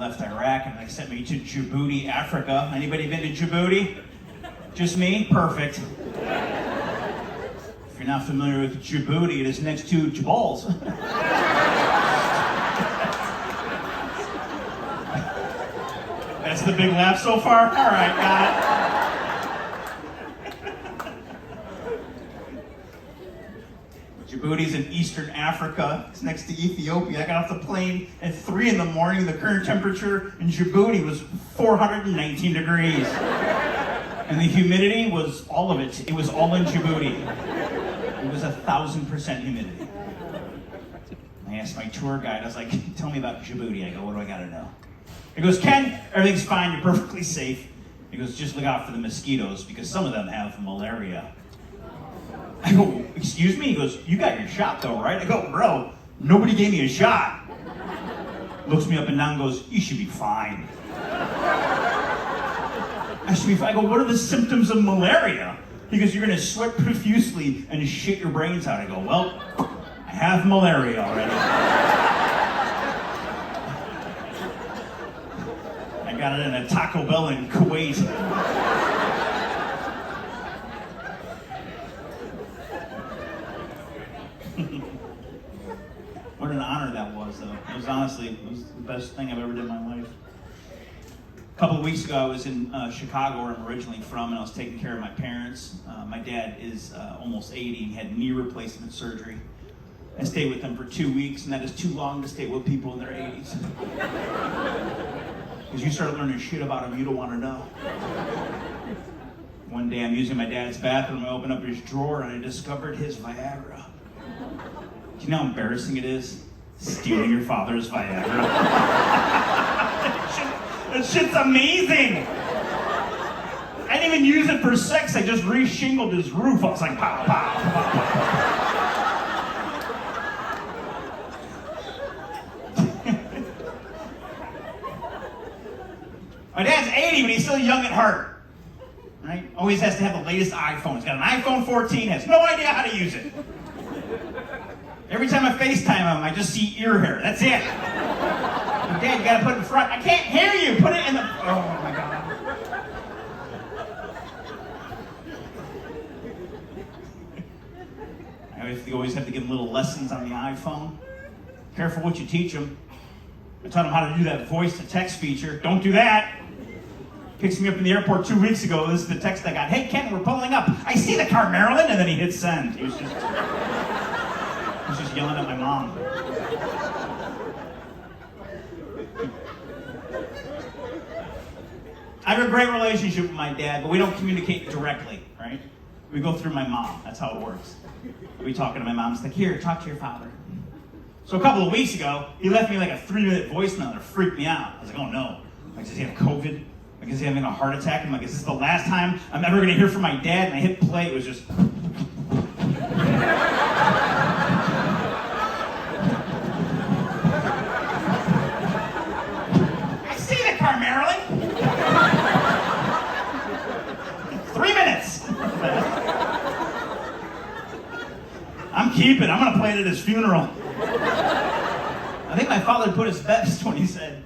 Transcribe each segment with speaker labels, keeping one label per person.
Speaker 1: left Iraq and they sent me to Djibouti, Africa. Anybody been to Djibouti? Just me? Perfect. If you're not familiar with Djibouti, it is next to Jabals. That's the big laugh so far? All right, got it. Djibouti's in Eastern Africa. It's next to Ethiopia. I got off the plane at 3 in the morning. The current temperature in Djibouti was 419 degrees. And the humidity was all of it. It was all in Djibouti. It was 1,000% humidity. I asked my tour guide, I was like, tell me about Djibouti. I go, what do I gotta know? He goes, Ken, everything's fine, you're perfectly safe. He goes, just look out for the mosquitoes because some of them have malaria. I go, excuse me? He goes, you got your shot though, right? I go, bro, nobody gave me a shot. Looks me up and down and goes, you should be fine. I should be fine. I go, what are the symptoms of malaria? He goes, you're gonna sweat profusely and shit your brains out. I go, well, I have malaria already. I got it in a Taco Bell in Kuwait. What an honor that was, though. It was the best thing I've ever done in my life. A couple of weeks ago, I was in Chicago, where I'm originally from, and I was taking care of my parents. My dad is almost 80 and had knee replacement surgery. I stayed with them for 2 weeks, and that is too long to stay with people in their 80s. Because you start learning shit about them you don't want to know. One day I'm using my dad's bathroom, I open up his drawer, and I discovered his Viagra. Do you know how embarrassing it is? Stealing your father's Viagra. That shit's amazing! I didn't even use it for sex, I just re-shingled his roof. I was like, pow, pow, pow, pow. My dad's 80, but he's still young at heart. Right? Always has to have the latest iPhone. He's got an iPhone 14, has no idea how to use it. Every time I FaceTime him, I just see ear hair. That's it. Dad, you gotta put it in front. I can't hear you. Put it in the... Oh, my God. I always have to give him little lessons on the iPhone. Careful what you teach him. I taught him how to do that voice-to-text feature. Don't do that. Picks me up in the airport 2 weeks ago. This is the text I got. Hey, Ken, we're pulling up. I see the car, Marilyn. And then he hit send. He was just yelling at my mom. I have a great relationship with my dad, but we don't communicate directly, right? We go through my mom. That's how it works. We talking to my mom. It's like, here, talk to your father. So a couple of weeks ago, he left me like a 3-minute voicemail that freaked me out. I was like, oh no. Like, does he have COVID? Like, is he having a heart attack? I'm like, is this the last time I'm ever gonna hear from my dad? And I hit play, it was just... I see the car, Marilyn! 3 minutes! I'm keeping, I'm gonna play it at his funeral. I think my father put his best when he said,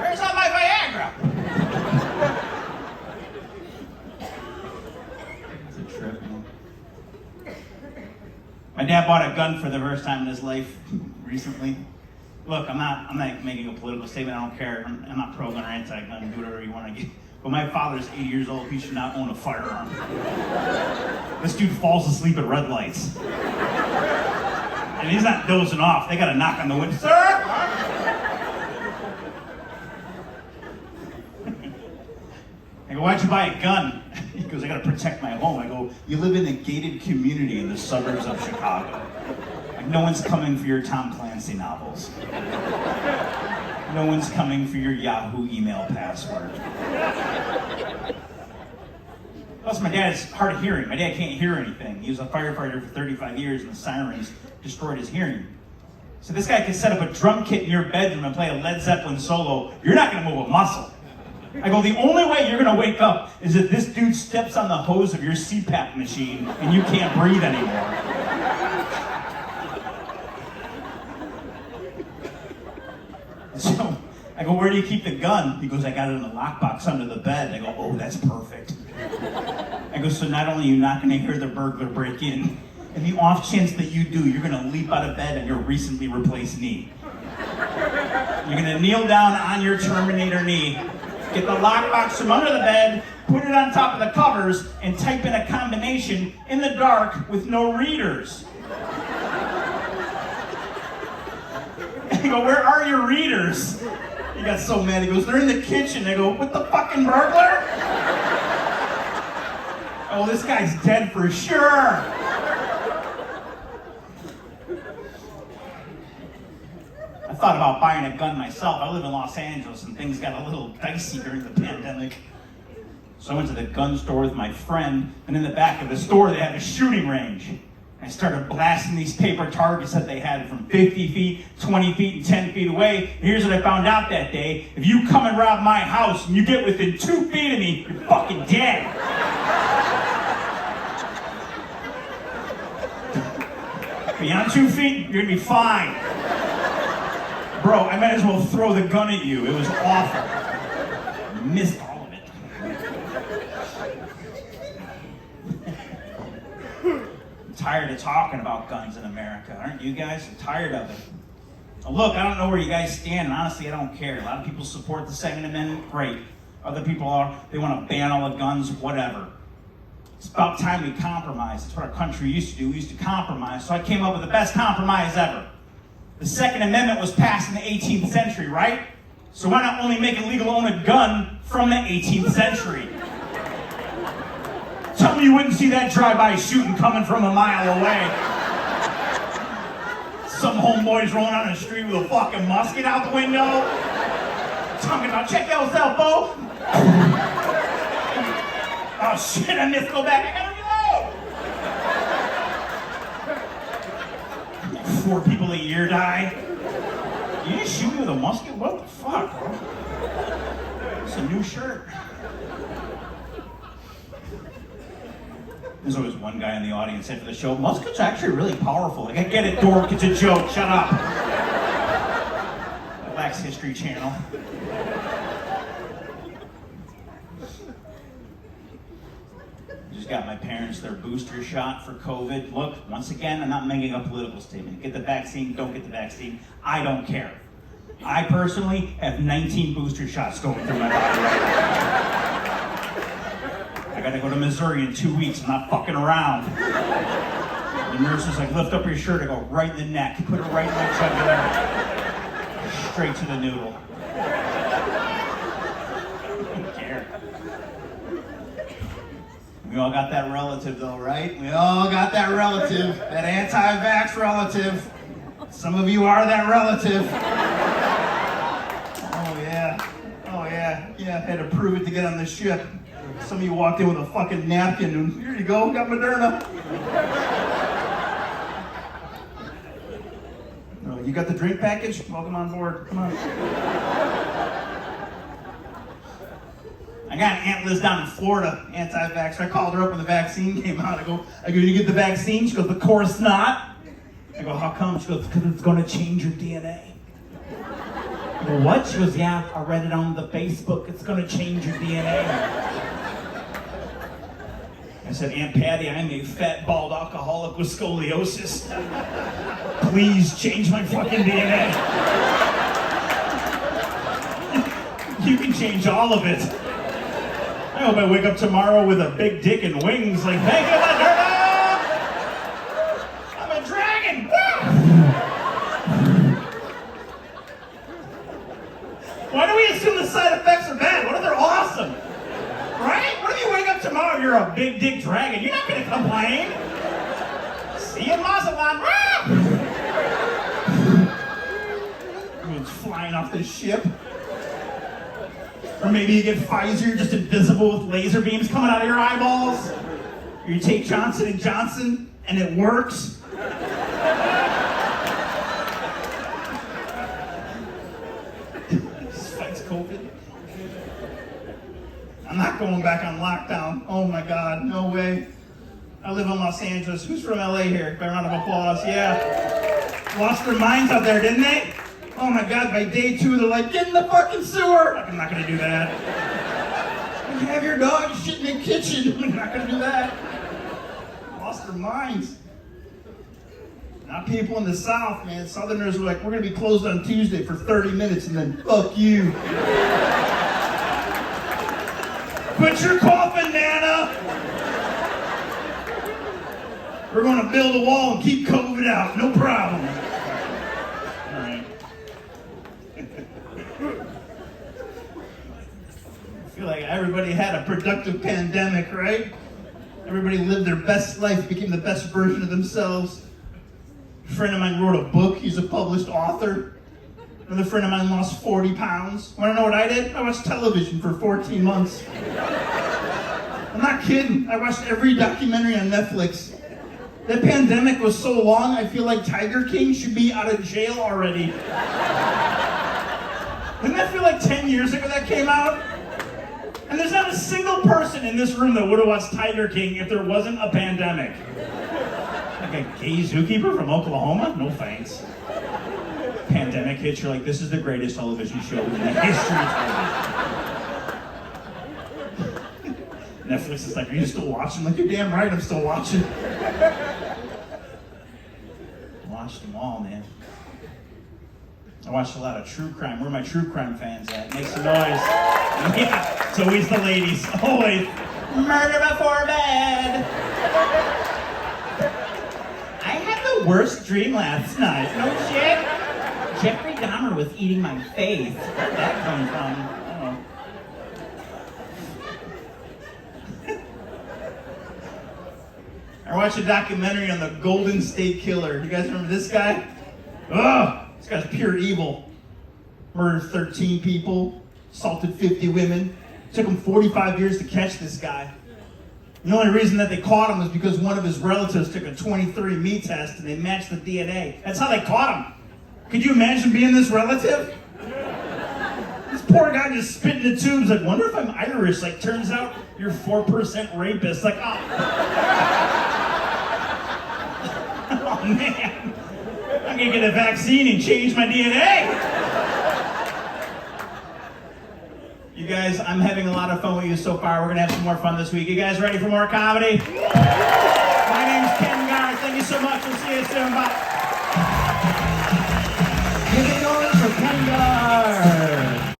Speaker 1: "Where's all my Viagra?" It's a trip, man. My dad bought a gun for the first time in his life recently. Look, I'm not making a political statement. I don't care. I'm not pro-gun or anti-gun. Do whatever you want to get. But my father's 80 years old. He should not own a firearm. This dude falls asleep at red lights. And he's not dozing off. They got to knock on the window. Sir? I go, why'd you buy a gun? He goes, I got to protect my home. I go, you live in a gated community in the suburbs of Chicago. Like, no one's coming for your Tom Clancy novels. No one's coming for your Yahoo email password. Plus, my dad is hard of hearing. My dad can't hear anything. He was a firefighter for 35 years, and the sirens destroyed his hearing. So this guy can set up a drum kit in your bedroom and play a Led Zeppelin solo. You're not going to move a muscle. I go, the only way you're going to wake up is if this dude steps on the hose of your CPAP machine and you can't breathe anymore. So I go, where do you keep the gun? He goes, I got it in a lockbox under the bed. I go, oh, that's perfect. I go, so not only are you not going to hear the burglar break in, in the off chance that you do, you're going to leap out of bed on your recently replaced knee. You're going to kneel down on your Terminator knee, get the lockbox from under the bed, put it on top of the covers, and type in a combination in the dark with no readers. I go, where are your readers? He got so mad, he goes, they're in the kitchen. I go, with the fucking burglar? Oh, this guy's dead for sure. I thought about buying a gun myself. I live in Los Angeles and things got a little dicey during the pandemic. So I went to the gun store with my friend, and in the back of the store they had a shooting range. I started blasting these paper targets that they had from 50 feet, 20 feet, and 10 feet away. And here's what I found out that day. If you come and rob my house and you get within 2 feet of me, you're fucking dead. Beyond 2 feet, you're gonna be fine. Bro, I might as well throw the gun at you. It was awful. I missed all of it. I'm tired of talking about guns in America, aren't you guys? I'm tired of it. Now look, I don't know where you guys stand, and honestly, I don't care. A lot of people support the Second Amendment, great. Other people they want to ban all the guns, whatever. It's about time we compromise. That's what our country used to do. We used to compromise. So I came up with the best compromise ever. The Second Amendment was passed in the 18th century, right? So why not only make it legal to own a gun from the 18th century? Tell me you wouldn't see that drive-by shooting coming from a mile away. Some homeboys rolling down the street with a fucking musket out the window. Talking about, check yourself, folks. Oh shit, I missed, go back, I gotta go! 4 people a year die. You didn't shoot me with a musket? What the fuck, bro? It's a new shirt. There's always one guy in the audience after the show, muskets are actually really powerful. Like, I get it, dork, it's a joke, shut up. Relax, History Channel. Just got my parents their booster shot for COVID. Look, once again, I'm not making a political statement. Get the vaccine, don't get the vaccine. I don't care. I personally have 19 booster shots going through my body right now. I gotta go to Missouri in 2 weeks. I'm not fucking around. The nurse is like, lift up your shirt. I go, right in the neck. Put it right in my jugular. Straight to the noodle. I don't care. We all got that relative though, right? We all got that relative. That anti-vax relative. Some of you are that relative. Oh yeah. Oh yeah. Yeah, I had to prove it to get on the ship. Some of you walked in with a fucking napkin and here you go, got Moderna. Oh, you got the drink package? Welcome on board. Come on. I got an aunt lives down in Florida, anti-vax. I called her up when the vaccine came out. I go, you get the vaccine? She goes, of course not. I go, how come? She goes, because it's going to change your DNA. I go, what? She goes, yeah, I read it on the Facebook. It's going to change your DNA. I said, Aunt Patty, I'm a fat, bald alcoholic with scoliosis. Please change my fucking DNA. You can change all of it. I hope I wake up tomorrow with a big dick and wings like, thank you, Moderna! I'm a dragon! Why do we assume the side effects are bad? What if they're awesome? Right? What if you wake up tomorrow and you're a big dick dragon? You're not gonna complain. See you in Mazatlan. Everyone's flying off this ship. Or maybe you get Pfizer, you're just invisible with laser beams coming out of your eyeballs. Or you take Johnson & Johnson and it works. This fights COVID. I'm not going back on lockdown. Oh my God, no way. I live in Los Angeles. Who's from LA here? By a round of applause, yeah. Lost their minds out there, didn't they? Oh my God, by day 2, they're like, get in the fucking sewer. Like, I'm not gonna do that. Have your dog shit in the kitchen. I'm not gonna do that. Lost their minds. Not people in the South, man. Southerners were like, we're gonna be closed on Tuesday for 30 minutes and then fuck you. Quit your coughing, Nana. We're gonna build a wall and keep COVID out. No problem. All right. I feel like everybody had a productive pandemic, right? Everybody lived their best life, became the best version of themselves. A friend of mine wrote a book. He's a published author. Another friend of mine lost 40 pounds. Want to know what I did? I watched television for 14 months. I'm not kidding. I watched every documentary on Netflix. That pandemic was so long, I feel like Tiger King should be out of jail already. Didn't that feel like 10 years ago that came out? And there's not a single person in this room that would have watched Tiger King if there wasn't a pandemic. Like a gay zookeeper from Oklahoma? No thanks. Pandemic hits, you're like, this is the greatest television show in the history of television. Netflix is like, are you still watching? Like, you're damn right, I'm still watching. Watched them all, man. I watched a lot of true crime. Where are my true crime fans at? Make some noise. Yeah, it's always the ladies. Always. Murder before bed. I had the worst dream last night. No shit. Jeffrey Dahmer was eating my face. Where'd that come from? I don't know. I watched a documentary on the Golden State Killer. You guys remember this guy? Ugh! This guy's pure evil. Murdered 13 people, assaulted 50 women. It took him 45 years to catch this guy. The only reason that they caught him was because one of his relatives took a 23andMe test and they matched the DNA. That's how they caught him. Could you imagine being this relative? This poor guy just spit in the tubes, like, wonder if I'm Irish. Like, turns out you're 4% rapist. Like, oh. Oh, man. I'm gonna get a vaccine and change my DNA. You guys, I'm having a lot of fun with you so far. We're gonna have some more fun this week. You guys ready for more comedy? My name's Ken Garth. Thank you so much. We'll see you soon. Bye. Give it noise for Ken Garth.